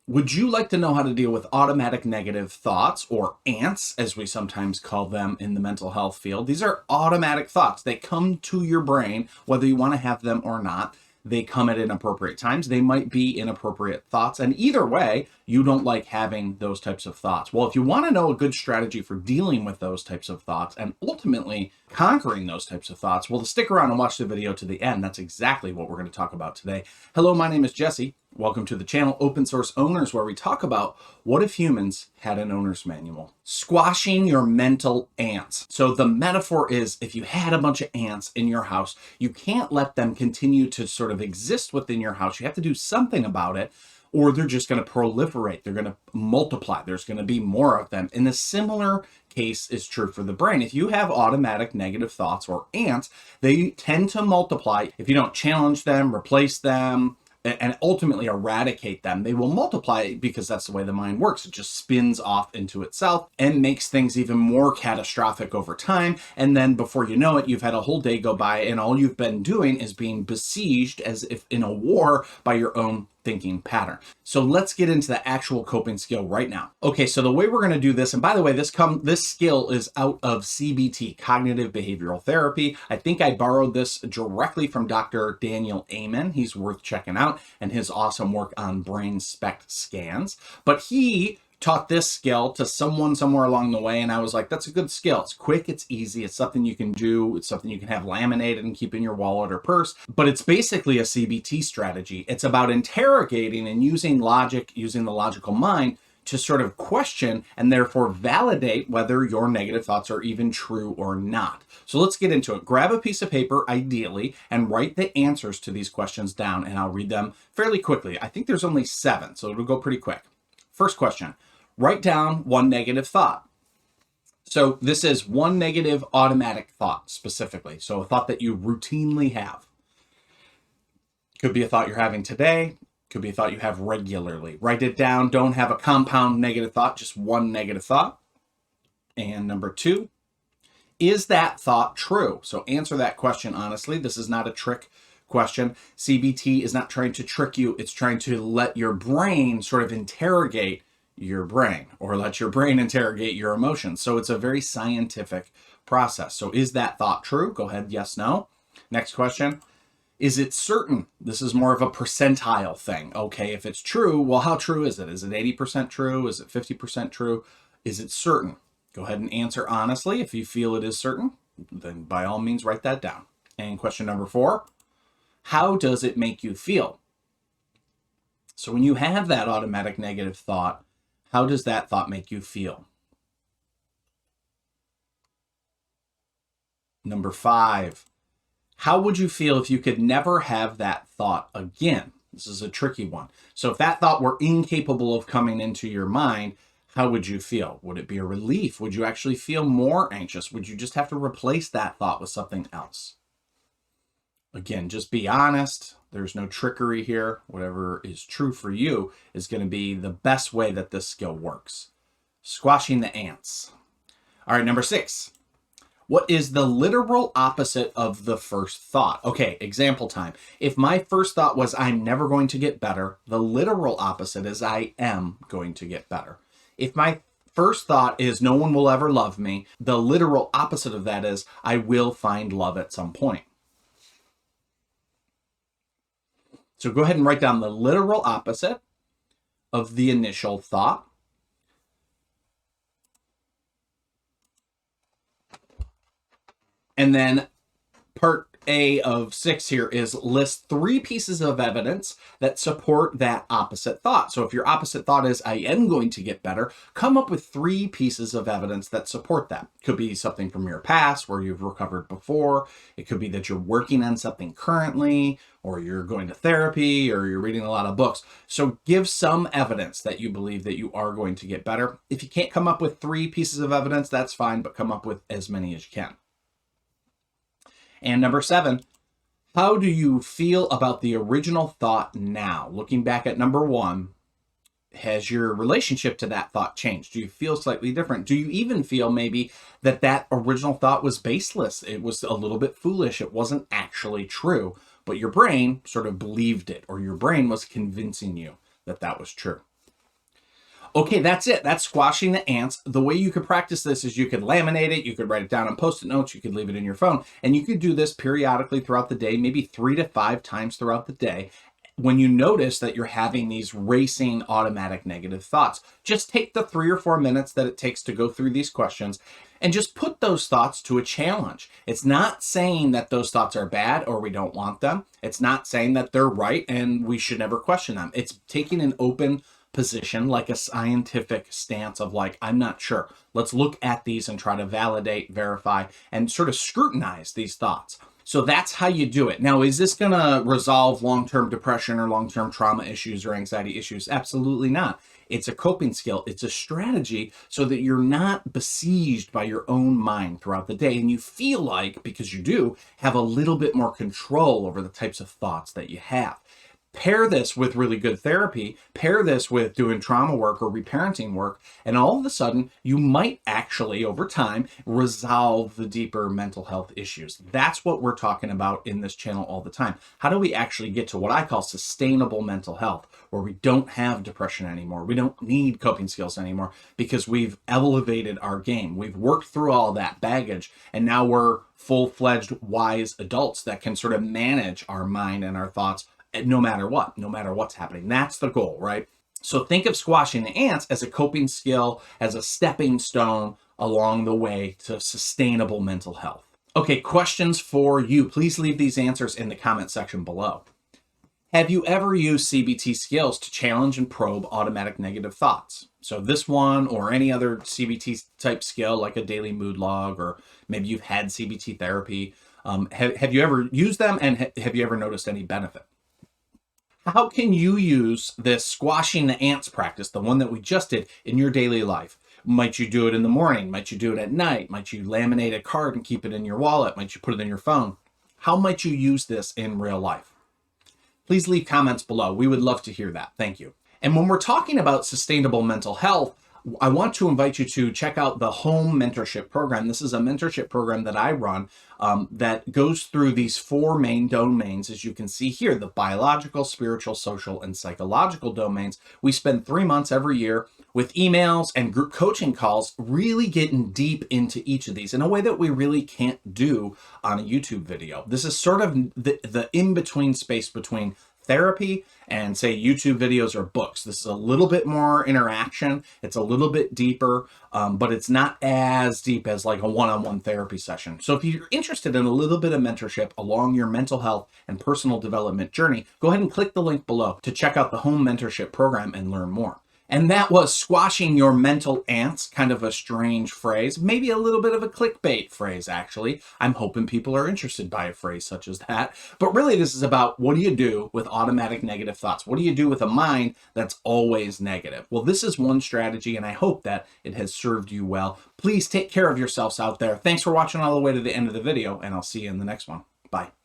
Would you like to know how to deal with automatic negative thoughts, or ants, as we sometimes call them in the mental health field? These are automatic thoughts. They come to your brain, whether you want to have them or not. They come at inappropriate times. They might be inappropriate thoughts. And either way, you don't like having those types of thoughts. Well, if you want to know a good strategy for dealing with those types of thoughts and ultimately conquering those types of thoughts, well, stick around and watch the video to the end. That's exactly what we're going to talk about today. Hello, my name is Jesse. Welcome to the channel Open Source Owners, where we talk about what if humans had an owner's manual. Squashing your mental ants. So the metaphor is, if you had a bunch of ants in your house, you can't let them continue to sort of exist within your house. You have to do something about it, or they're just going to proliferate. They're going to multiply. There's going to be more of them. And the similar case is true for the brain. If you have automatic negative thoughts, or ants, they tend to multiply. If you don't challenge them, replace them, and ultimately eradicate them, they will multiply, because that's the way the mind works. It just spins off into itself and makes things even more catastrophic over time. And then before you know it, you've had a whole day go by and all you've been doing is being besieged, as if in a war, by your own thinking pattern. So let's get into the actual coping skill right now. Okay, so the way we're going to do this, and by the way, this skill is out of CBT, cognitive behavioral therapy. I think I borrowed this directly from Dr. Daniel Amen. He's worth checking out, and his awesome work on brain SPECT scans. But he taught this skill to someone somewhere along the way, and I was like, that's a good skill. It's quick, it's easy, it's something you can do, it's something you can have laminated and keep in your wallet or purse. But it's basically a CBT strategy. It's about interrogating and using logic, using the logical mind to sort of question and therefore validate whether your negative thoughts are even true or not. So let's get into it. Grab a piece of paper, ideally, and write the answers to these questions down, and I'll read them fairly quickly. I think there's only 7, so it'll go pretty quick. First question. Write down one negative thought. So this is one negative automatic thought specifically. So a thought that you routinely have. Could be a thought you're having today. Could be a thought you have regularly. Write it down. Don't have a compound negative thought, just one negative thought. And number 2, is that thought true? So answer that question honestly. This is not a trick question. CBT is not trying to trick you. It's trying to let your brain sort of interrogate your brain, or let your brain interrogate your emotions. So it's a very scientific process. So is that thought true? Go ahead, yes, no. Next question. Is it certain? This is more of a percentile thing. Okay, if it's true, well, how true is it? Is it 80% true? Is it 50% true? Is it certain? Go ahead and answer honestly. If you feel it is certain, then by all means write that down. And question number 4, how does it make you feel? So when you have that automatic negative thought, how does that thought make you feel? Number 5, how would you feel if you could never have that thought again? This is a tricky one. So if that thought were incapable of coming into your mind, how would you feel? Would it be a relief? Would you actually feel more anxious? Would you just have to replace that thought with something else? Again, just be honest. There's no trickery here. Whatever is true for you is going to be the best way that this skill works. Squashing the ants. All right, number 6. What is the literal opposite of the first thought? Okay, example time. If my first thought was I'm never going to get better, the literal opposite is I am going to get better. If my first thought is no one will ever love me, the literal opposite of that is I will find love at some point. So go ahead and write down the literal opposite of the initial thought. And then part A of 6 here is list 3 pieces of evidence that support that opposite thought. So if your opposite thought is I am going to get better, come up with 3 pieces of evidence that support that. It could be something from your past where you've recovered before. It could be that you're working on something currently, or you're going to therapy, or you're reading a lot of books. So give some evidence that you believe that you are going to get better. If you can't come up with 3 pieces of evidence, that's fine, but come up with as many as you can. And number 7, how do you feel about the original thought now? Looking back at number 1, has your relationship to that thought changed? Do you feel slightly different? Do you even feel maybe that that original thought was baseless? It was a little bit foolish. It wasn't actually true, but your brain sort of believed it, or your brain was convincing you that that was true. Okay, that's it. That's squashing the ants. The way you could practice this is you could laminate it, you could write it down on post-it notes, you could leave it in your phone, and you could do this periodically throughout the day, maybe 3 to 5 times throughout the day. When you notice that you're having these racing automatic negative thoughts, just take the 3 or 4 minutes that it takes to go through these questions and just put those thoughts to a challenge. It's not saying that those thoughts are bad or we don't want them. It's not saying that they're right and we should never question them. It's taking an open position, like a scientific stance of like, I'm not sure. Let's look at these and try to validate, verify, and sort of scrutinize these thoughts. So that's how you do it. Now, is this going to resolve long-term depression or long-term trauma issues or anxiety issues? Absolutely not. It's a coping skill. It's a strategy so that you're not besieged by your own mind throughout the day. And you feel like, because you do, have a little bit more control over the types of thoughts that you have. Pair this with really good therapy, pair this with doing trauma work or reparenting work, and all of a sudden you might actually, over time, resolve the deeper mental health issues. That's what we're talking about in this channel all the time. How do we actually get to what I call sustainable mental health, where we don't have depression anymore? We don't need coping skills anymore because we've elevated our game. We've worked through all that baggage, and now we're full-fledged, wise adults that can sort of manage our mind and our thoughts no matter what, no matter what's happening. That's the goal, right? So think of squashing the ants as a coping skill, as a stepping stone along the way to sustainable mental health. Okay, questions for you. Please leave these answers in the comment section below. Have you ever used CBT skills to challenge and probe automatic negative thoughts? So this one or any other CBT type skill, like a daily mood log, or maybe you've had CBT therapy. Have you ever used them, and have you ever noticed any benefit? How can you use this squashing the ants practice, the one that we just did, in your daily life? Might you do it in the morning? Might you do it at night? Might you laminate a card and keep it in your wallet? Might you put it in your phone? How might you use this in real life? Please leave comments below. We would love to hear that. Thank you. And when we're talking about sustainable mental health, I want to invite you to check out the Home Mentorship Program. This is a mentorship program that I run that goes through these 4 main domains, as you can see here: the biological, spiritual, social, and psychological domains. We spend 3 months every year with emails and group coaching calls, really getting deep into each of these in a way that we really can't do on a YouTube video. This is sort of the in-between space between therapy and, say, YouTube videos or books. This is a little bit more interaction. It's a little bit deeper, but it's not as deep as like a one-on-one therapy session. So if you're interested in a little bit of mentorship along your mental health and personal development journey, go ahead and click the link below to check out the Home Mentorship Program and learn more. And that was squashing your mental ants, kind of a strange phrase, maybe a little bit of a clickbait phrase, actually. I'm hoping people are interested by a phrase such as that. But really, this is about, what do you do with automatic negative thoughts? What do you do with a mind that's always negative? Well, this is one strategy, and I hope that it has served you well. Please take care of yourselves out there. Thanks for watching all the way to the end of the video, and I'll see you in the next one. Bye.